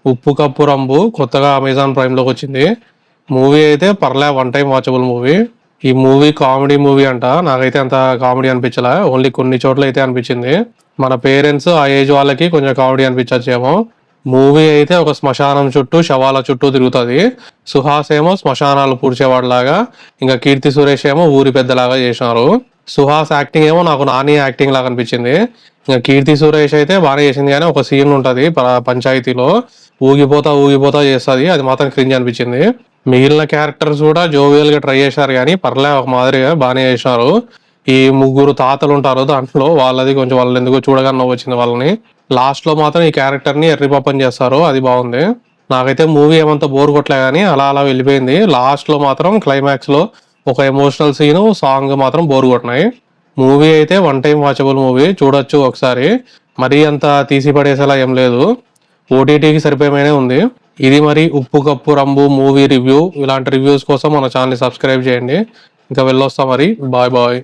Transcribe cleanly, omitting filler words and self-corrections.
ఉప్పు కప్పు రంబు కొత్తగా అమెజాన్ ప్రైమ్‌లోకి వచ్చింది. మూవీ అయితే పర్లే వన్ టైమ్ వాచబుల్ మూవీ. ఈ మూవీ కామెడీ మూవీ అంట. నాకైతే అంత కామెడీ అనిపించలా. ఓన్లీ కొన్ని చోట్ల అయితే అనిపించింది. మన పేరెంట్స్ ఆ ఏజ్ వాళ్ళకి కొంచెం కామెడీ అనిపించచ్చేమో. మూవీ అయితే ఒక శ్మశానం చుట్టూ శవాల చుట్టూ తిరుగుతది. సుహాస్ ఏమో శ్మశానాలు పూడ్చేవాడిలాగా, ఇంకా కీర్తి సురేష్ ఏమో ఊరి పెద్దలాగా చేసినారు. సుహాస్ యాక్టింగ్ ఏమో నాకు నాని యాక్టింగ్ లాగా అనిపించింది. ఇంకా కీర్తి సురేష్ అయితే బాగానే చేసింది, కానీ ఒక సీన్ ఉంటది పంచాయతీలో ఊగిపోతా చేస్తుంది, అది మాత్రం క్రింజ్ అనిపించింది. మిగిలిన క్యారెక్టర్స్ కూడా జోవియల్ గా ట్రై చేశారు, కానీ పర్లే ఒక మాదిరిగా బాగానే చేసినారు. ఈ ముగ్గురు తాతలు ఉంటారు దాంట్లో, వాళ్ళది కొంచెం వాళ్ళని ఎందుకో చూడగానే నవ్వు వచ్చింది వాళ్ళని. లాస్ట్ లో మాత్రం ఈ క్యారెక్టర్ ని ఎర్రిపప్పని చేస్తారు, అది బాగుంది. నాకైతే మూవీ ఏమంతా బోర్ కొట్టలే, కానీ అలా అలా వెళ్ళిపోయింది. లాస్ట్ లో మాత్రం క్లైమాక్స్ లో ఒక ఎమోషనల్ సీన్, సాంగ్ మాత్రం బోర్ కొట్టినాయి. మూవీ అయితే వన్ టైం వాచబుల్ మూవీ, చూడొచ్చు ఒకసారి. మరీ అంత తీసి పడేసేలా ఏం లేదు, ఓటీటీకి సరిపోయనే ఉంది. ఇది మరి ఉప్పు కప్పు రంబు మూవీ రివ్యూ. ఇలాంటి రివ్యూస్ కోసం మన ఛానల్ సబ్స్క్రైబ్ చేయండి. ఇంకా వెళ్ళొస్తా మరి, బాయ్ బాయ్.